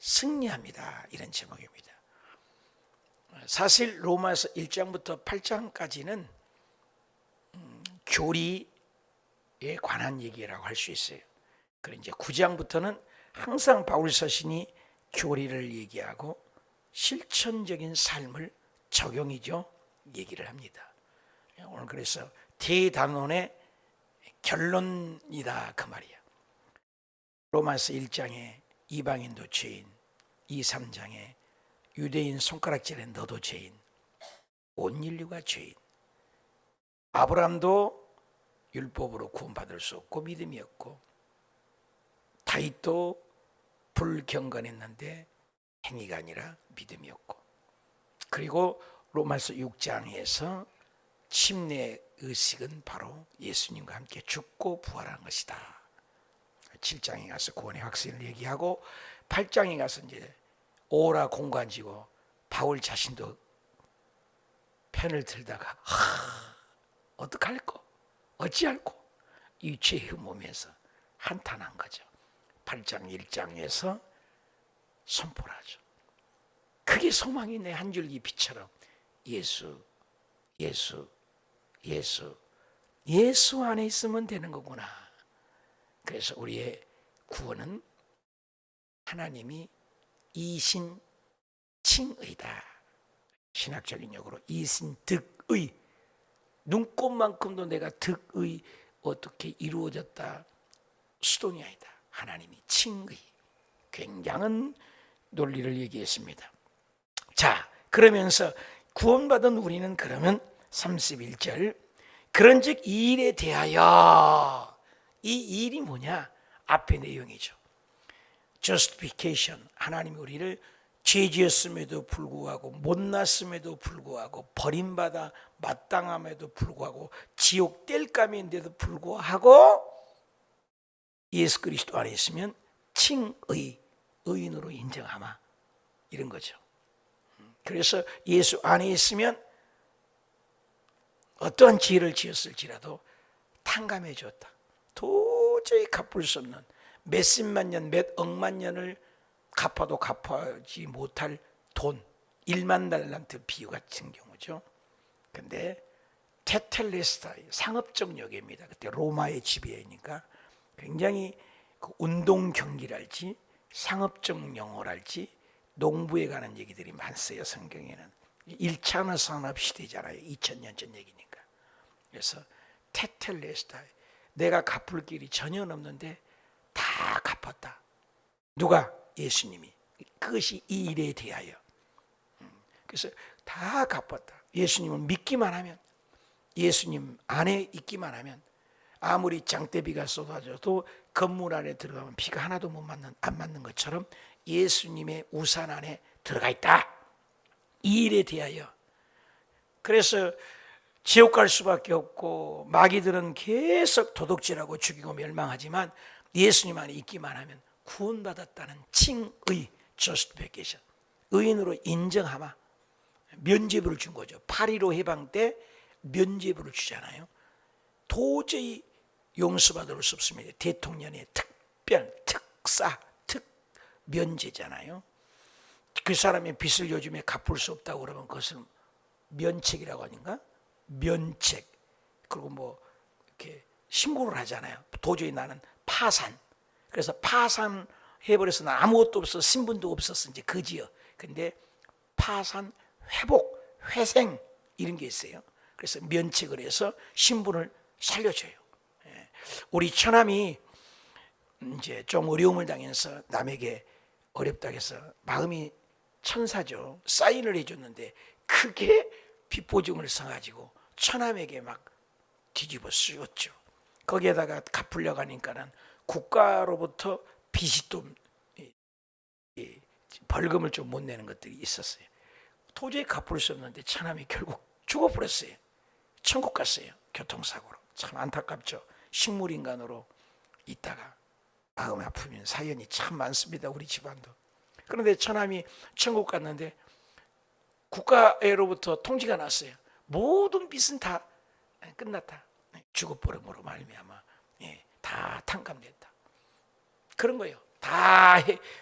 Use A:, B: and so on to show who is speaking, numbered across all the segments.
A: 승리합니다. 이런 제목입니다. 사실 로마서 1장부터 8장까지는 교리에 관한 얘기라고 할 수 있어요. 그리고 이제 9장부터는 항상 바울 서신이 교리를 얘기하고 실천적인 삶을 적용이죠 얘기를 합니다. 오늘 그래서 대단원의 결론이다 그 말이야. 로마서 1장에 이방인도 죄인, 2, 3장에 유대인 손가락질에 너도 죄인, 온 인류가 죄인. 아브라함도 율법으로 구원받을 수 없고 믿음이 없고, 다윗도 불경건했는데 행위가 아니라 믿음이 없고, 그리고 로마서 6장에서 침례 의식은 바로 예수님과 함께 죽고 부활한 것이다. 7장에 가서 구원의 확신을 얘기하고 8장에 가서 이제 오라 공관지고 바울 자신도 편을 들다가 어떡할꼬 어찌할꼬 이 죄의 몸에서 한탄한 거죠. 8장 1장에서 선포를 하죠. 그게 소망이 내 한 줄기 빛처럼 예수 예수 예수 예수 안에 있으면 되는 거구나. 그래서 우리의 구원은 하나님이 이신칭의다. 신학적인 용어로 이신득의, 눈꽃만큼도 내가 득의 어떻게 이루어졌다 수동이 아니다. 하나님이 칭의, 굉장한 논리를 얘기했습니다. 자, 그러면서 구원받은 우리는 그러면 31절 그런즉 이 일에 대하여, 이 일이 뭐냐? 앞의 내용이죠. justification, 하나님이 우리를 죄지었음에도 불구하고 못났음에도 불구하고 버림받아 마땅함에도 불구하고 지옥 뗄감인데도 불구하고 예수 그리스도 안에 있으면 칭의, 의인으로 인정하마, 이런 거죠. 그래서 예수 안에 있으면 어떠한 죄를 지었을지라도 탕감해 줬다. 도저히 갚을 수 없는 몇십만 년, 몇 억만 년을 갚아도 갚아지 못할 돈, 1만 달란트 비유 같은 경우죠. 근데 테텔레스타이, 상업적 요괴입니다. 그때 로마의 지배이니까 굉장히 그 운동 경기랄지 상업적 용어랄지 농부에 관한 얘기들이 많았어요. 성경에는 1차 산업시대잖아요. 2000년 전 얘기니까. 그래서 테텔레스타이, 내가 갚을 길이 전혀 없는데 다 갚았다. 누가? 예수님이. 그것이 이 일에 대하여. 그래서 다 갚았다. 예수님을 믿기만 하면, 예수님 안에 있기만 하면, 아무리 장대비가 쏟아져도 건물 안에 들어가면 비가 하나도 안 맞는 것처럼 예수님의 우산 안에 들어가 있다. 이 일에 대하여. 그래서 지옥 갈 수밖에 없고 마귀들은 계속 도둑질하고 죽이고 멸망하지만 예수님 안에 있기만 하면 구원받았다는 칭의, justification, 의인으로 인정하마, 면죄부를 준 거죠. 8.15 해방 때 면죄부를 주잖아요. 도저히 용서받을 수 없습니다. 대통령의 특별, 특사, 면제잖아요. 그 사람의 빚을 요즘에 갚을 수 없다고 그러면 그것을 면책이라고 하는가? 면책. 그리고 뭐 이렇게 신고를 하잖아요. 도저히 나는 파산. 그래서 파산해버려서 나 아무것도 없어, 신분도 없었어, 이제 그지요. 근데 파산, 회복, 회생 이런 게 있어요. 그래서 면책을 해서 신분을 살려줘요. 우리 처남이 이제 좀 어려움을 당해서 남에게 어렵다고 해서 마음이 천사죠. 사인을 해줬는데 크게 빚보증을 써가지고 처남에게 막 뒤집어 쓰였죠. 거기에다가 갚으려고 하니까는 국가로부터 빚이 또 벌금을 좀 못 내는 것들이 있었어요. 도저히 갚을 수 없는데 처남이 결국 죽어버렸어요. 천국 갔어요. 교통사고로. 참 안타깝죠. 식물인간으로 있다가 마음 아프면 사연이 참 많습니다. 우리 집안도. 그런데 처남이 천국 갔는데 국가로부터 통지가 났어요. 모든 빚은 다 끝났다. 죽어버림으로 말미암아 다 탕감됐다. 그런 거예요. 다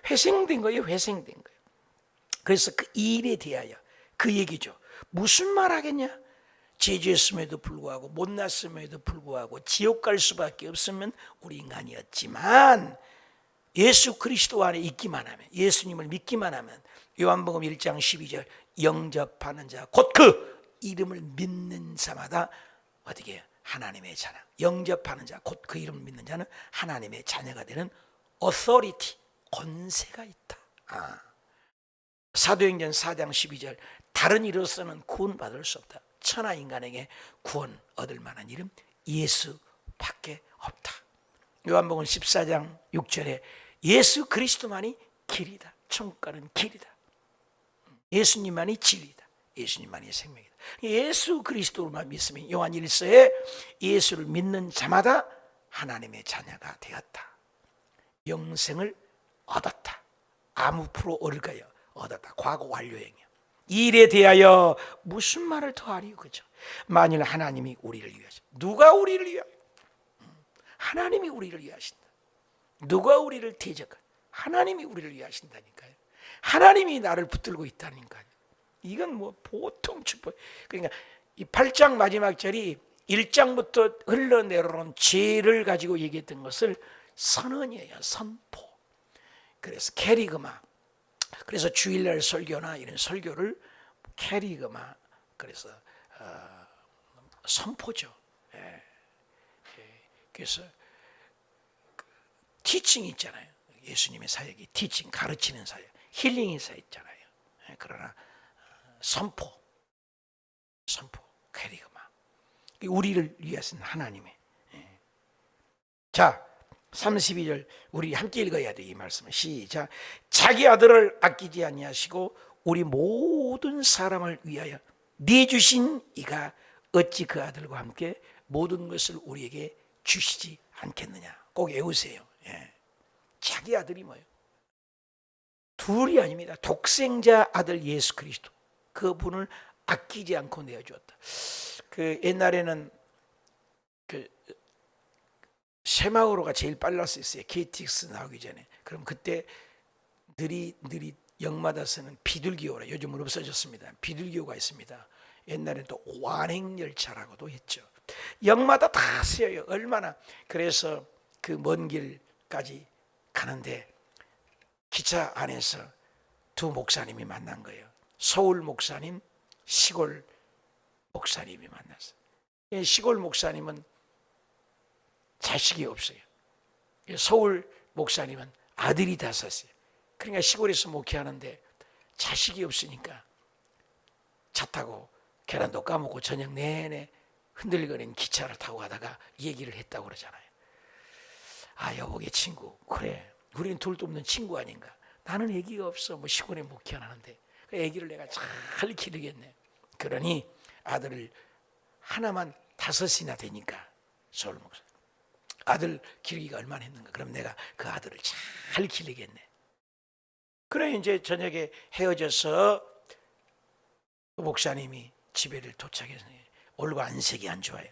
A: 회생된 거예요. 회생된 거예요. 그래서 그 일에 대하여 그 얘기죠. 무슨 말 하겠냐? 죄지었음에도 불구하고 못났음에도 불구하고 지옥 갈 수밖에 없으면 우리 인간이었지만 예수 그리스도 안에 있기만 하면, 예수님을 믿기만 하면, 요한복음 1장 12절 영접하는 자 곧 그 이름을 믿는 자마다 어떻게 해요? 하나님의 자녀. 영접하는 자 곧 그 이름을 믿는 자는 하나님의 자녀가 되는 authority, 권세가 있다. 사도행전 4장 12절 다른 이로서는 구원받을 수 없다. 천하 인간에게 구원 얻을 만한 이름 예수밖에 없다. 요한복음 14장 6절에 예수 그리스도만이 길이다. 천국 가는 길이다. 예수님만이 진리다. 예수님만이 생명이다. 예수 그리스도로만 믿으면 요한 1서에 예수를 믿는 자마다 하나님의 자녀가 되었다. 영생을 얻었다. 아무 프로 얻을까요? 얻었다. 과거 완료형이야. 일에 대하여 무슨 말을 더 하리요? 그죠? 만일 하나님이 우리를 위하신다. 누가 우리를 위하여? 하나님이 우리를 위하신다. 누가 우리를 대적하? 하나님이 우리를 위하신다니까요. 하나님이 나를 붙들고 있다니까요. 이건 뭐 보통 축복. 그러니까 이 8장 마지막 절이 1장부터 흘러내려온 죄를 가지고 얘기했던 것을 선언이에요. 선포. 그래서 캐리그마. 그래서 주일날 설교나 이런 설교를 캐리그마. 그래서 선포죠. 그래서 티칭이 있잖아요. 예수님의 사역이 티칭, 가르치는 사역, 힐링의 사역 있잖아요. 그러나 선포, 캐리그마. 우리를 위해서는 하나님의. 자, 32절 우리 함께 읽어야 돼. 이 말씀을 시작. 자기 아들을 아끼지 아니하시고 우리 모든 사람을 위하여 내주신 이가 어찌 그 아들과 함께 모든 것을 우리에게 주시지 않겠느냐. 꼭 외우세요. 자기 아들이 뭐예요? 둘이 아닙니다. 독생자 아들 예수 그리스도. 그분을 아끼지 않고 내어주었다. 그 옛날에는 그 새마을호가 제일 빨랐었어요. KTX 나오기 전에. 그럼 그때 느리 역마다 쓰는 비둘기호라. 요즘은 없어졌습니다. 비둘기호가 있습니다. 옛날에는 또 완행열차라고도 했죠. 역마다 다 쓰여요. 얼마나. 그래서 그 먼 길까지 가는데 기차 안에서 두 목사님이 만난 거예요. 서울 목사님, 시골 목사님이 만났어요. 시골 목사님은 자식이 없어요. 서울 목사님은 아들이 다섯이에요. 그러니까 시골에서 목회하는데 자식이 없으니까 차 타고 계란도 까먹고 저녁 내내 흔들거리는 기차를 타고 가다가 얘기를 했다고 그러잖아요. 아, 여보게 친구, 그래, 우리는 둘도 없는 친구 아닌가. 나는 애기가 없어. 뭐 시골에 목회하는데 그 애기를 내가 잘 기르겠네. 그러니 아들을 하나만 다섯이나 되니까 서울 목사 아들 기르기가 얼마나 했는가. 그럼 내가 그 아들을 잘 기르겠네. 그래 이제 저녁에 헤어져서 목사님이 집에를 도착해서 얼굴 안색이 안 좋아요.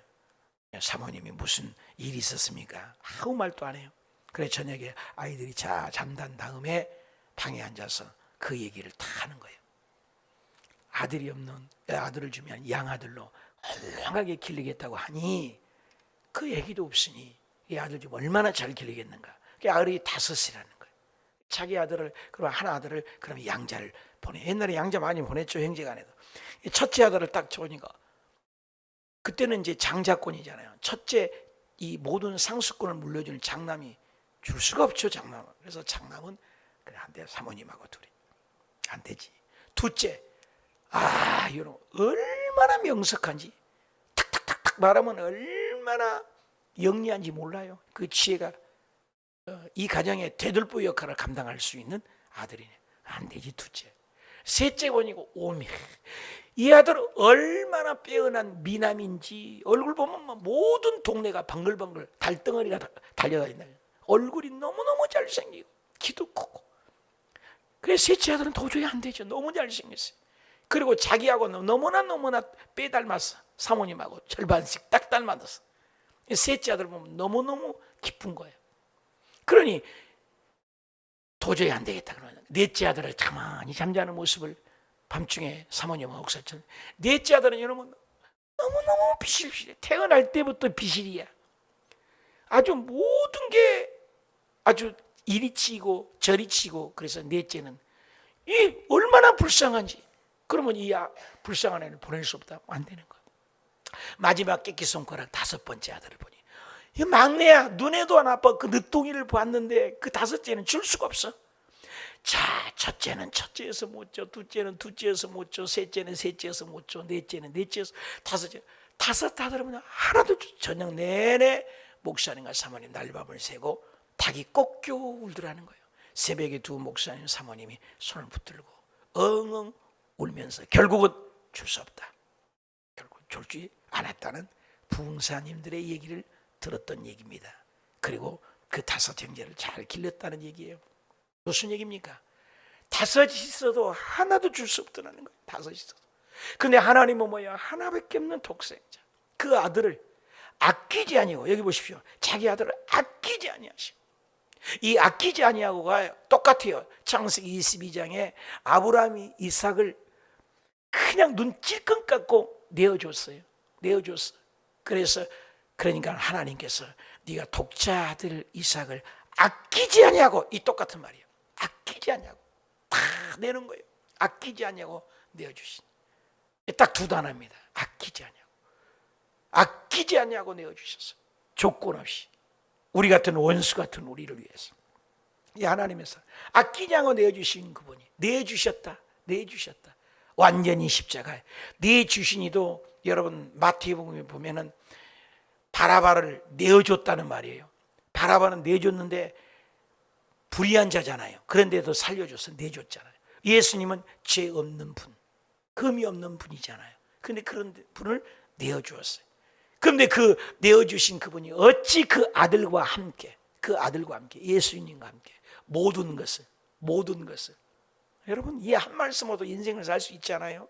A: 사모님이 무슨 일이 있었습니까? 아무 말도 안 해요. 그래 저녁에 아이들이 잠든 다음에 방에 앉아서 그 얘기를 다 하는 거예요. 아들이 없는 아들을 주면 양아들로 훌륭하게 기르겠다고 하니 그 얘기도 없으니 이 아들 좀 얼마나 잘 기르겠는가. 그 아들이 다섯이라는 거예요. 자기 아들을 그럼 한 아들을 그럼 양자를 보내. 옛날에 양자 많이 보냈죠. 형제간에도. 첫째 아들을 딱 좋으니까 그때는 이제 장자권이잖아요. 첫째 이 모든 상수권을 물려주는 장남이 줄 수가 없죠. 장남은. 그래서 장남은 그래 안 돼. 사모님하고 둘이 안 되지. 둘째 이런 얼마나 명석한지 탁탁탁탁 말하면 얼마나 영리한지 몰라요. 그 지혜가 이 가정의 대들보 역할을 감당할 수 있는 아들이네. 안 되지. 둘째. 셋째 보니까 오미. 이 아들은 얼마나 빼어난 미남인지 얼굴 보면 모든 동네가 방글방글 달덩어리가 달려다닌다. 얼굴이 너무너무 잘생기고 키도 크고. 그래서 셋째 아들은 도저히 안 되죠. 너무 잘생겼어요. 그리고 자기하고 너무나 빼닮았어. 사모님하고 절반씩 딱 닮았어. 셋째 아들 보면 너무너무 기쁜 거예요. 그러니 도저히 안 되겠다. 그러면 넷째 아들을 가만히 잠자는 모습을 밤중에 사모님하고 옥살쳤는데, 넷째 아들은 여러분 너무너무 비실비실해. 태어날 때부터 비실이야. 아주 모든 게 아주 이리 치고 저리 치고. 그래서 넷째는 이 얼마나 불쌍한지. 그러면 이 불쌍한 애를 보낼 수 없다. 안 되는 거야. 마지막 깨끼 손가락 다섯 번째 아들을 보니, 이 막내야, 눈에도 안 아파. 그 늦둥이를 봤는데 그 다섯째는 줄 수가 없어. 자, 첫째는 첫째에서 못 줘, 둘째는 둘째에서 못 줘, 셋째는 셋째에서 못 줘, 넷째는 넷째에서, 다섯째, 다섯 아들은 하나도 저녁 내내 목사님과 사모님 날밤을 새고 닭이 꺾여 울더라는 거예요. 새벽에 두 목사님 사모님이 손을 붙들고 엉엉 울면서 결국은 줄 수 없다. 결국 줄지 않았다는 부흥사님들의 얘기를 들었던 얘기입니다. 그리고 그 다섯 형제를 잘 길렀다는 얘기예요. 무슨 얘기입니까? 다섯이 있어도 하나도 줄 수 없더라는 거예요. 다섯이 있어도. 근데 하나님은 뭐야? 하나밖에 없는 독생자. 그 아들을 아끼지 아니하고, 여기 보십시오. 자기 아들을 아끼지 아니하시고. 이 아끼지 아니하고가 똑같아요. 창세기 22장에 아브라함이 이삭을 그냥 눈 찔끔 감고 내어줬어요. 내어줬어. 그러니까 하나님께서 네가 독자 아들 이삭을 아끼지 아니하고, 이 똑같은 말이에요. 아끼지 아니하고 다 내는 거예요. 아끼지 아니하고 내어주신. 딱 두 단어입니다. 아끼지 아니하고. 아끼지 아니하고 내어주셨어요. 조건 없이. 우리 같은 원수 같은 우리를 위해서. 이 하나님에서 아끼지 않고 내어주신 그분이 내주셨다. 내주셨다. 완전히 십자가에 내주신이도, 여러분 마태복음에 보면은 바라바를 내어줬다는 말이에요. 바라바는 내줬는데 불의한 자잖아요. 그런데도 살려줘서 내줬잖아요. 예수님은 죄 없는 분, 금이 없는 분이잖아요. 그런데 그런 분을 내어주었어요. 그런데 그 내어주신 그분이 어찌 그 아들과 함께 예수님과 함께 모든 것을 여러분, 이 한 말씀으로도 인생을 살 수 있잖아요.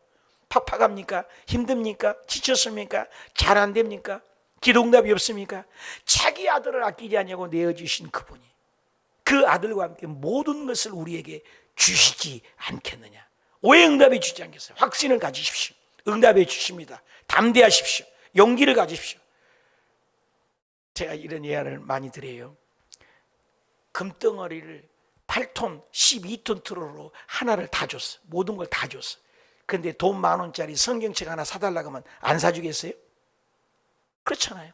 A: 팍팍합니까? 힘듭니까? 지쳤습니까? 잘 안 됩니까? 기도응답이 없습니까? 자기 아들을 아끼지 않냐고 내어주신 그분이 그 아들과 함께 모든 것을 우리에게 주시지 않겠느냐. 왜 응답해 주지 않겠어요? 확신을 가지십시오. 응답해 주십니다. 담대하십시오. 용기를 가지십시오. 제가 이런 예화를 많이 드려요. 금덩어리를 8톤, 12톤 트로로 하나를 다 줬어. 모든 걸 다 줬어. 근데 돈 10,000원짜리 성경책 하나 사달라고 하면 안 사주겠어요? 그렇잖아요.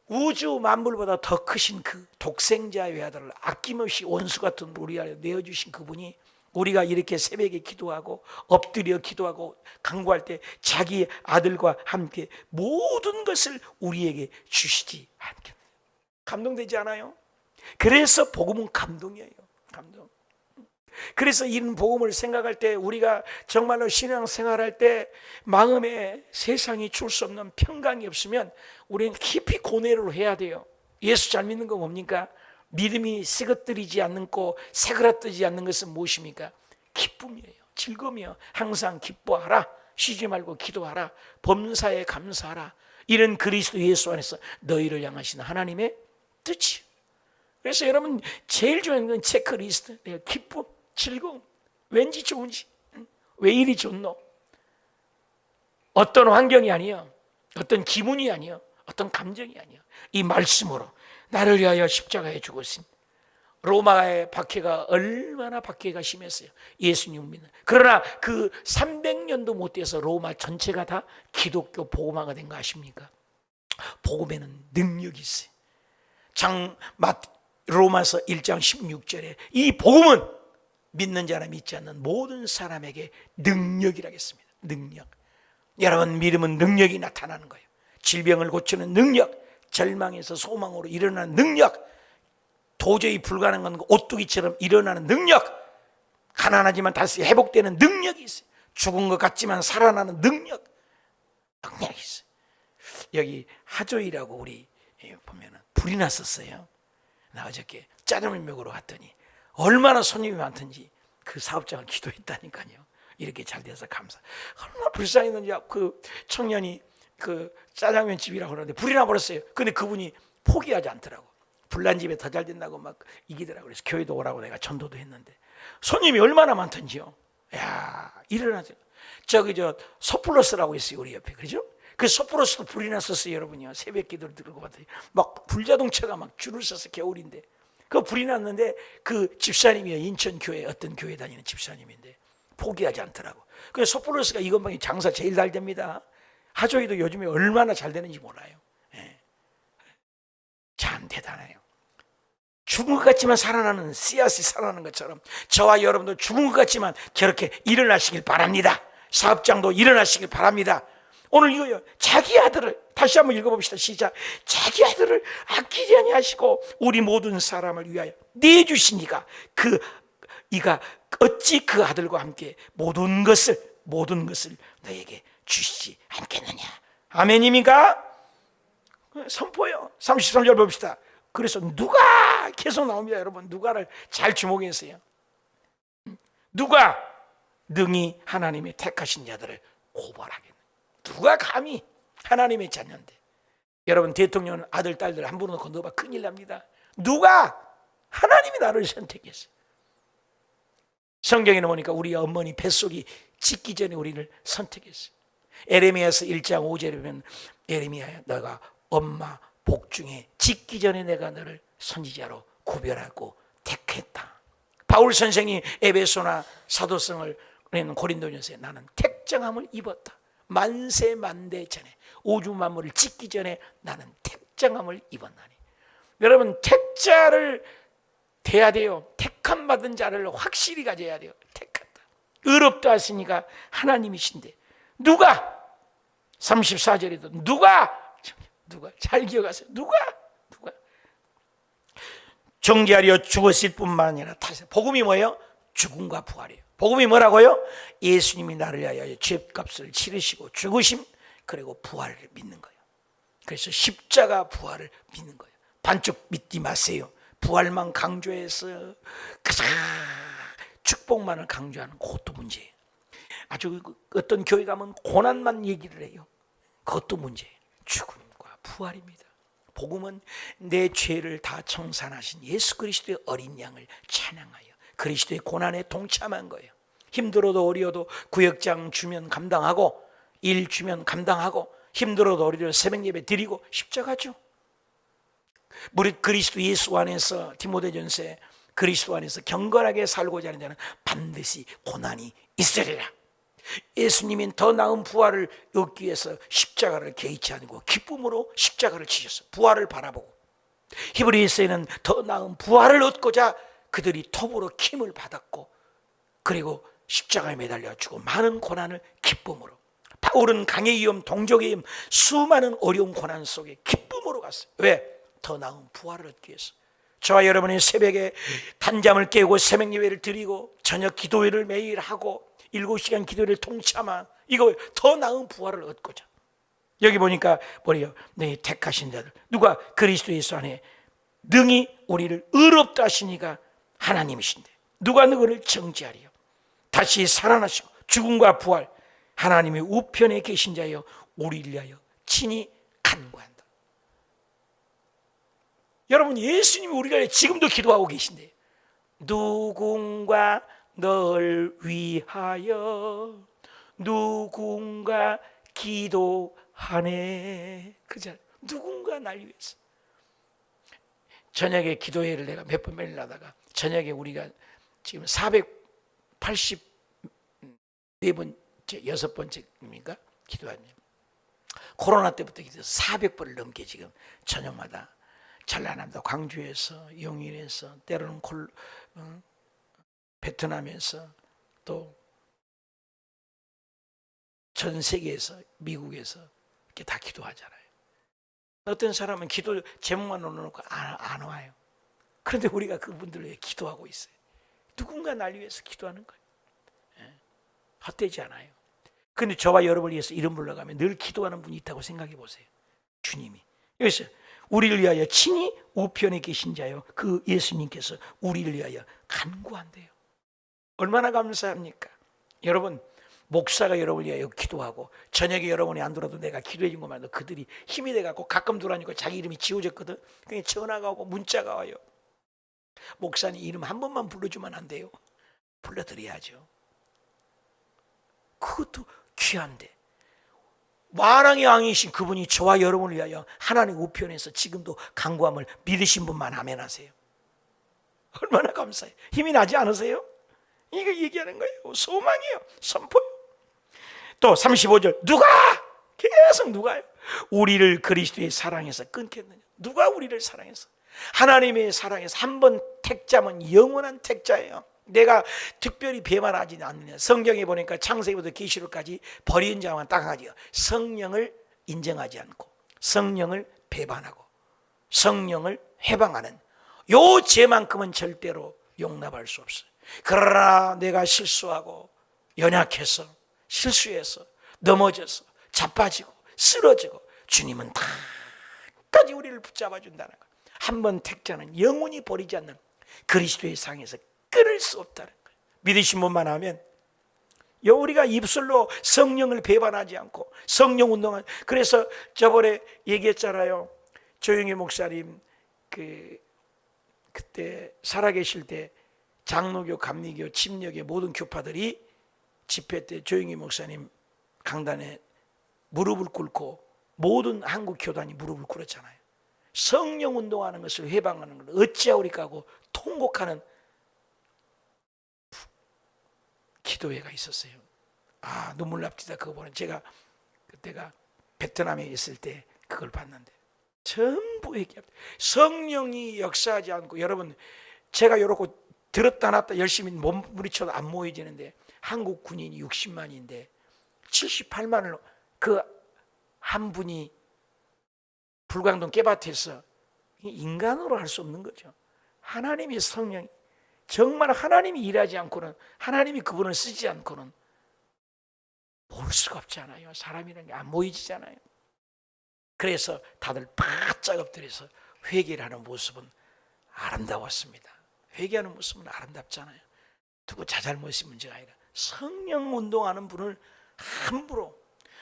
A: 우주 만물보다 더 크신 그 독생자의 외아들을 아낌없이 원수 같은 우리 안에 내어주신 그분이, 우리가 이렇게 새벽에 기도하고 엎드려 기도하고 간구할 때 자기 아들과 함께 모든 것을 우리에게 주시지 않겠나요? 감동되지 않아요? 그래서 복음은 감동이에요. 감동. 그래서 이런 복음을 생각할 때, 우리가 정말로 신앙생활할 때 마음에 세상이 줄 수 없는 평강이 없으면 우리는 깊이 고뇌를 해야 돼요. 예수 잘 믿는 거 뭡니까? 믿음이 새것들이지 않고 새그라뜨지 않는 것은 무엇입니까? 기쁨이에요. 즐거움이에요. 항상 기뻐하라. 쉬지 말고 기도하라. 범사에 감사하라. 이런 그리스도 예수 안에서 너희를 향하신 하나님의 뜻이에요. 그래서 여러분 제일 중요한 건 체크리스트. 기쁨, 즐거움. 왠지 좋은지. 왜 이리 좋노? 어떤 환경이 아니요, 어떤 기분이 아니요, 어떤 감정이 아니요, 이 말씀으로 나를 위하여 십자가에 죽으신 로마의 박해가 얼마나 박해가 심했어요. 예수님을 믿는. 그러나 그 300년도 못 돼서 로마 전체가 다 기독교 복음화가 된 거 아십니까? 복음에는 능력이 있어요. 로마서 1장 16절에 이 복음은 믿는 자나 믿지 않는 모든 사람에게 능력이라겠습니다. 능력. 여러분, 믿음은 능력이 나타나는 거예요. 질병을 고치는 능력, 절망에서 소망으로 일어나는 능력, 도저히 불가능한 오뚜기처럼 일어나는 능력, 가난하지만 다시 회복되는 능력이 있어요. 죽은 것 같지만 살아나는 능력이 있어요. 여기 하조이라고 우리 보면 불이 났었어요. 나 어저께 짜장면 먹으러 갔더니 얼마나 손님이 많던지 그 사업장을 기도했다니까요. 이렇게 잘 돼서 감사. 얼마나 불쌍했는지. 그 청년이 그 짜장면 집이라고 그러는데 불이 나버렸어요. 근데 그분이 포기하지 않더라고. 불난 집에 더 잘 된다고 막 이기더라고요. 그래서 교회도 오라고 내가 전도도 했는데 손님이 얼마나 많던지요. 야, 일어나죠. 저기 저 소플러스라고 있어요, 우리 옆에. 그죠? 그 소플러스도 불이 났었어요, 여러분요. 새벽 기도를 들고 봤더니 막 불자동차가 막 줄을 서서 겨울인데 그 불이 났는데 그 집사님이요, 인천 교회 어떤 교회 다니는 집사님인데 포기하지 않더라고. 그래서 소플러스가 이것만이 장사 제일 잘 됩니다. 하조이도 요즘에 얼마나 잘 되는지 몰라요. 예. 참 대단해요. 죽은 것 같지만 살아나는 씨앗이 살아나는 것처럼 저와 여러분도 죽은 것 같지만 저렇게 일어나시길 바랍니다. 사업장도 일어나시길 바랍니다. 오늘 이거요, 자기 아들을 다시 한번 읽어봅시다. 시작. 자기 아들을 아끼지 아니하시고 우리 모든 사람을 위하여 내주시니가 이가 어찌 그 아들과 함께 모든 것을 너에게 주시지 않겠느냐. 아멘입니까? 선포요. 33절 봅시다. 그래서 누가 계속 나옵니다. 여러분, 누가를 잘 주목했어요. 누가 능히 하나님의 택하신 자들을 고발하겠느냐. 누가 감히 하나님의 자녀인데. 여러분, 대통령 아들 딸들 함부로 놓고 넣어봐 큰일 납니다. 누가? 하나님이 나를 선택했어요. 성경에 보니까 우리 어머니 뱃속이 짓기 전에 우리를 선택했어요. 에레미야서 1장 5절에 보면 에레미야야, 너가 엄마 복중에 짓기 전에 내가 너를 선지자로 구별하고 택했다. 바울 선생이 에베소나 사도성을 고린도전서에 나는 택정함을 입었다. 만세 만대 전에 우주 만물을 짓기 전에 나는 택정함을 입었나니. 여러분, 택자를 돼야 돼요. 택함 받은 자를 확실히 가져야 돼요. 택했다. 의롭다 하시니까 하나님이신데 누가 34절에도 누가 잘 기억하세요. 누가 정죄하려 죽었을 뿐만 아니라 다시 복음이 뭐예요? 죽음과 부활이에요. 복음이 뭐라고요? 예수님이 나를 위하여 죄값을 치르시고 죽으심 그리고 부활을 믿는 거예요. 그래서 십자가 부활을 믿는 거예요. 반쪽 믿지 마세요. 부활만 강조해서 축복만을 강조하는 그것도 문제예요. 아주 어떤 교회 가면 고난만 얘기를 해요. 그것도 문제예요. 죽음과 부활입니다. 복음은 내 죄를 다 청산하신 예수 그리스도의 어린 양을 찬양하여 그리스도의 고난에 동참한 거예요. 힘들어도 어려워도 구역장 주면 감당하고 일 주면 감당하고 힘들어도 어려워도 새벽 예배 드리고 십자가죠. 무릇 그리스도 예수 안에서 디모데전서에 그리스도 안에서 경건하게 살고자 하는 자는 반드시 고난이 있으리라. 예수님은 더 나은 부활을 얻기 위해서 십자가를 개의치 않고 기쁨으로 십자가를 지셨어요. 부활을 바라보고. 히브리서에는 더 나은 부활을 얻고자 그들이 톱으로 킴을 받았고 그리고 십자가에 매달려 주고 많은 고난을 기쁨으로. 바울은 강의 위험, 동족의 위험, 수많은 어려운 고난 속에 기쁨으로 갔어요. 왜? 더 나은 부활을 얻기 위해서. 저와 여러분이 새벽에 단잠을 깨고 새벽 예배를 드리고 저녁 기도회를 매일 하고 7시간 기도회를 통참한 이거 더 나은 부활을 얻고자. 여기 보니까 뭐래요? 네, 택하신 자들 누가 그리스도 예수 안에 능히 우리를 의롭다 하시니가 하나님이신데 누가 너를 정죄하리요? 다시 살아나시고 죽음과 부활 하나님의 우편에 계신 자여 우리를 위하여 친히 간구한다. 여러분, 예수님이 우리를 위해 지금도 기도하고 계신데 누군가 널 위하여 누군가 기도하네. 그죠? 누군가 날 위해서. 저녁에 기도회를 내가 몇 번 매일 하다가 저녁에 우리가 지금 484번째, 6번째입니까? 기도합니다. 코로나 때부터 기도해서 400번을 넘게 지금 저녁마다 전라남도 광주에서 용인에서 때로는 베트남에서 또 전 세계에서 미국에서 이렇게 다 기도하잖아요. 어떤 사람은 기도 제목만 올려놓고 안 와요. 그런데 우리가 그분들을 위해 기도하고 있어요. 누군가 날 위해서 기도하는 거예요. 헛되지 않아요. 그런데 저와 여러분을 위해서 이름 불러가면 늘 기도하는 분이 있다고 생각해 보세요. 주님이. 여기서 우리를 위하여 친히 우편에 계신 자요 그 예수님께서 우리를 위하여 간구한대요. 얼마나 감사합니까? 여러분, 목사가 여러분을 위하여 기도하고 저녁에 여러분이 안 들어도 내가 기도해 준 것만 해도 그들이 힘이 돼갖고 가끔 들어오니까 자기 이름이 지워졌거든. 그냥 전화가 오고 문자가 와요. 목사님 이름 한 번만 불러주면 안 돼요? 불러드려야죠. 그것도 귀한데 만왕의 왕이신 그분이 저와 여러분을 위하여 하나님 우편에서 지금도 간구함을 믿으신 분만 아멘 하세요. 얼마나 감사해요. 힘이 나지 않으세요? 이거 얘기하는 거예요. 소망이에요. 선포요. 또 35절 누가 계속 누가요? 우리를 그리스도의 사랑에서 끊겠느냐? 누가 우리를 사랑해서? 하나님의 사랑에서 한 번 택자면 영원한 택자예요. 내가 특별히 배만하지 않느냐. 성경에 보니까 창세기부터 계시록까지 버린 자만 딱 하지요. 성령을 인정하지 않고 성령을 배반하고 성령을 해방하는 요 죄만큼은 절대로 용납할 수 없어요. 그러나 내가 실수하고 연약해서 실수해서 넘어져서 자빠지고 쓰러지고 주님은 다까지 우리를 붙잡아 준다는 거예요. 한 번 택자는 영원히 버리지 않는 그리스도의 상에서 끊을 수 없다는 거예요. 믿으신 분만 하면 우리가 입술로 성령을 배반하지 않고 성령 운동한. 그래서 저번에 얘기했잖아요. 조영희 목사님 그때 살아계실 때 장로교, 감리교, 침례교 모든 교파들이 집회 때 조영희 목사님 강단에 무릎을 꿇고 모든 한국 교단이 무릎을 꿇었잖아요. 성령 운동하는 것을 해방하는 걸 어찌하오리까 하고 통곡하는 기도회가 있었어요. 눈물 납니다. 그거 보는 제가 그때가 베트남에 있을 때 그걸 봤는데 전부 얘기합니다. 성령이 역사하지 않고 여러분 제가 이렇게 들었다 놨다 열심히 몸부리쳐도 안 모여지는데 한국 군인이 60만인데 78만을 그 한 분이 불광동 깨밭에서 인간으로 할 수 없는 거죠. 하나님의 성령이 정말 하나님이 일하지 않고는 하나님이 그분을 쓰지 않고는 볼 수가 없잖아요. 사람이라는 게 안 모이지잖아요. 그래서 다들 바짝 엎드려서 회개를 하는 모습은 아름다웠습니다. 회개하는 모습은 아름답잖아요. 누구 자잘못이 문제가 아니라 성령 운동하는 분을 함부로.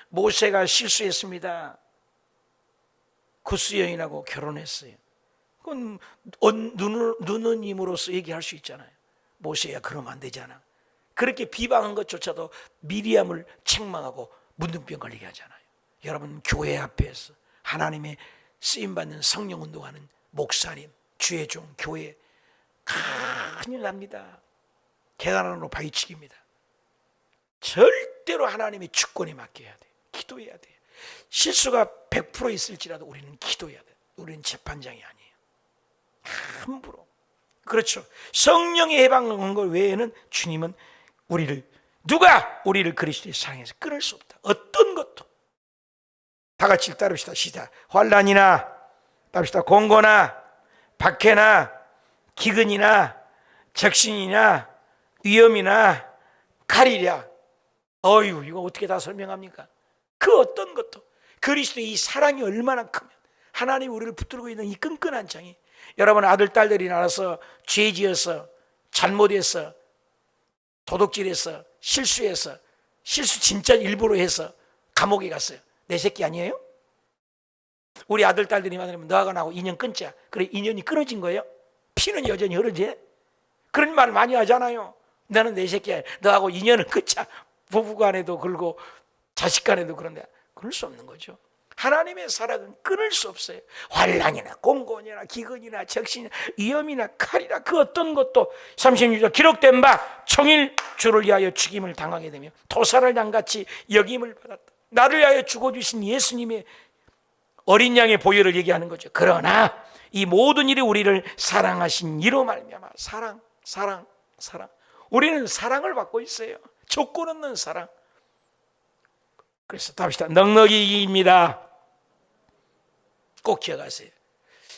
A: 모세가 실수했습니다. 구스 여인하고 결혼했어요. 그건 누누님으로서 얘기할 수 있잖아요. 모세야 그러면 안 되잖아. 그렇게 비방한 것조차도 미리암을 책망하고 문둥병 걸리게 하잖아요. 여러분 교회 앞에서 하나님의 쓰임받는 성령 운동하는 목사님, 주의 종, 교회 큰일 납니다. 계단 안으로 바위치기입니다. 절대로 하나님의 주권에 맡겨야 돼요. 기도해야 돼요. 실수가 100% 있을지라도 우리는 기도해야 돼요. 우리는 재판장이 아니에요. 함부로. 그렇죠. 성령의 해방한 것 외에는 주님은 누가 우리를 그리스도의 사랑에서 끊을 수 없다. 어떤 것도. 다 같이 따릅시다. 시작. 환난이나 따릅시다. 공고나 박해나 기근이나 적신이나 위험이나 칼이랴. 어휴, 이거 어떻게 다 설명합니까? 그 어떤 것도 그리스도의 이 사랑이 얼마나 크면 하나님이 우리를 붙들고 있는 이 끈끈한 장이 여러분 아들 딸들이 나와서 죄 지어서 잘못해서 도둑질해서 실수해서 실수 진짜 일부러 해서 감옥에 갔어요. 내 새끼 아니에요? 우리 아들 딸들이 말하면 너하고 나하고 인연 끊자. 그래 인연이 끊어진 거예요? 피는 여전히 흐르지? 그런 말 많이 하잖아요. 나는 내 새끼야. 너하고 인연을 끊자. 부부간에도 그러고 자식간에도 그런데 그럴 수 없는 거죠. 하나님의 사랑은 끊을 수 없어요. 환난이나 공고이나 기근이나 적신이나 위험이나 칼이나 그 어떤 것도 36절 기록된 바 청일 주를 위하여 죽임을 당하게 되며 도살을 양같이 여김을 받았다. 나를 위하여 죽어주신 예수님의 어린 양의 보혈을 얘기하는 거죠. 그러나 이 모든 일이 우리를 사랑하신 이로 말미암아 사랑. 우리는 사랑을 받고 있어요. 조건 없는 사랑. 그래서 답시다. 넉넉이기입니다. 꼭 기억하세요.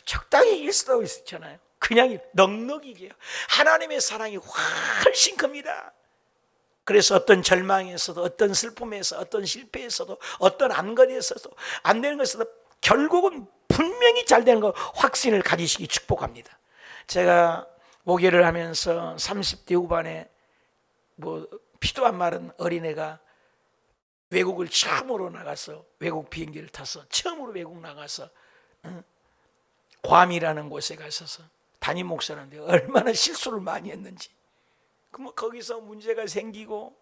A: 적당히 이길 수도 있잖아요. 그냥 넉넉이게요. 하나님의 사랑이 훨씬 큽니다. 그래서 어떤 절망에서도 어떤 슬픔에서 어떤 실패에서도 어떤 안건에서도 안 되는 것에서도 결국은 분명히 잘 되는 거 확신을 가지시기 축복합니다. 제가 목회를 하면서 30대 후반에 피도 안 마른 어린애가 외국을 처음으로 나가서 외국 비행기를 타서 처음으로 외국 나가서 괌이라는 곳에 가셔서 담임 목사인데 얼마나 실수를 많이 했는지, 뭐 거기서 문제가 생기고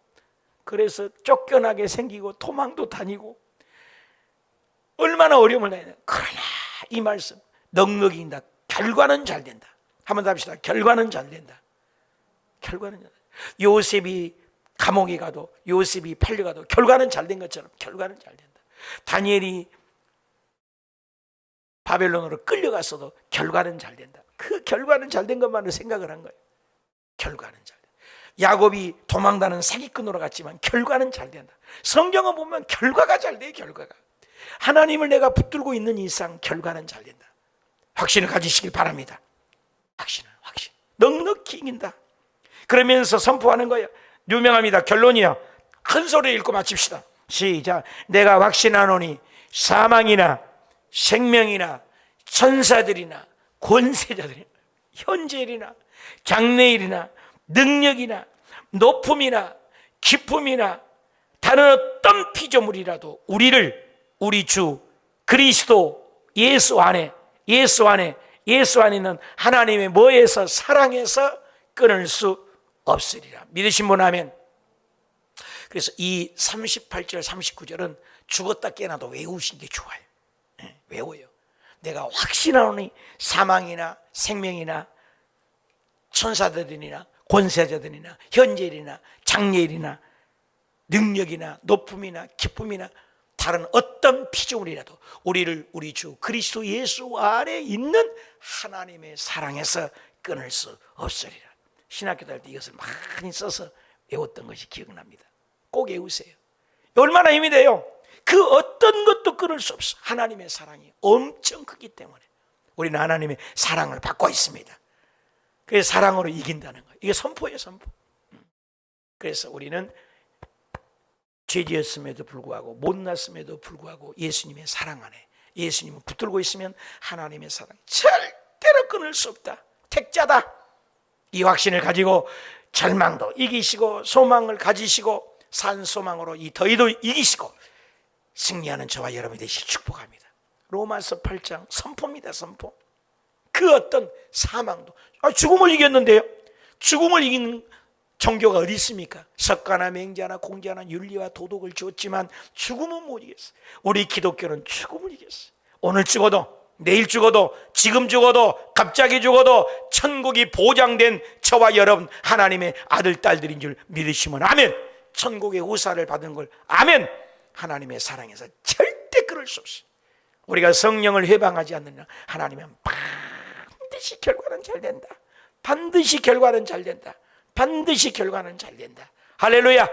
A: 그래서 쫓겨나게 생기고 도망도 다니고 얼마나 어려움을 당했냐. 그러나 이 말씀 넉넉히 인다. 결과는 잘 된다. 한번 더 합시다. 결과는 잘 된다. 결과는 잘 된다. 요셉이 감옥에 가도, 요셉이 팔려가도 결과는 잘 된 것처럼 결과는 잘 된다. 다니엘이 바벨론으로 끌려갔어도 결과는 잘 된다. 그 결과는 잘 된 것만으로 생각을 한 거예요. 결과는 잘 된다. 야곱이 도망다는 사기꾼으로 갔지만 결과는 잘 된다. 성경을 보면 결과가 잘 돼요. 결과가. 하나님을 내가 붙들고 있는 이상 결과는 잘 된다. 확신을 가지시길 바랍니다. 확신. 넉넉히 이긴다. 그러면서 선포하는 거예요. 유명합니다. 결론이요. 큰 소리 읽고 마칩시다. 시작. 내가 확신하노니 사망이나 생명이나 천사들이나 권세자들이나 현재일이나 장래일이나 능력이나 높음이나 깊음이나 다른 어떤 피조물이라도 우리를 우리 주 그리스도 예수 안에 있는 하나님의 뭐에서 사랑에서 끊을 수 없으리라. 믿으신 분 하면. 그래서 이 38절 39절은 죽었다 깨어나도 외우신 게 좋아요. 외워요. 내가 확신하노니 사망이나 생명이나 천사들이나 권세자들이나 현재일이나 장래일이나 능력이나 높음이나 기쁨이나 다른 어떤 피조물이라도 우리를 우리 주 그리스도 예수 안에 있는 하나님의 사랑에서 끊을 수 없으리라. 신학교 다닐 때 이것을 많이 써서 외웠던 것이 기억납니다. 꼭 외우세요. 얼마나 힘이 돼요. 그 어떤 것도 끊을 수 없어. 하나님의 사랑이 엄청 크기 때문에 우리는 하나님의 사랑을 받고 있습니다. 그래서 사랑으로 이긴다는 거예요. 이게 선포예요, 선포. 그래서 우리는 죄지었음에도 불구하고 못났음에도 불구하고 예수님의 사랑 안에 예수님을 붙들고 있으면 하나님의 사랑 절대로 끊을 수 없다. 택자다. 이 확신을 가지고 절망도 이기시고 소망을 가지시고 산 소망으로 이 더위도 이기시고 승리하는 저와 여러분이 되시길 축복합니다. 로마서 8장 선포입니다. 선포. 그 어떤 사망도 죽음을 이겼는데요. 죽음을 이기는 종교가 어디 있습니까? 석가나 맹자나 공자나 윤리와 도덕을 줬지만 죽음은 못 이겼어. 우리 기독교는 죽음을 이겼어. 오늘 죽어도 내일 죽어도 지금 죽어도 갑자기 죽어도 천국이 보장된 저와 여러분 하나님의 아들 딸들인 줄 믿으시면 아멘. 천국의 후사를 받은 걸 아멘. 하나님의 사랑에서 절대 끊을 수 없어. 우리가 성령을 해방하지 않느냐 하나님은 반드시 결과는 잘 된다. 반드시 결과는 잘 된다. 반드시 결과는 잘 된다. 할렐루야.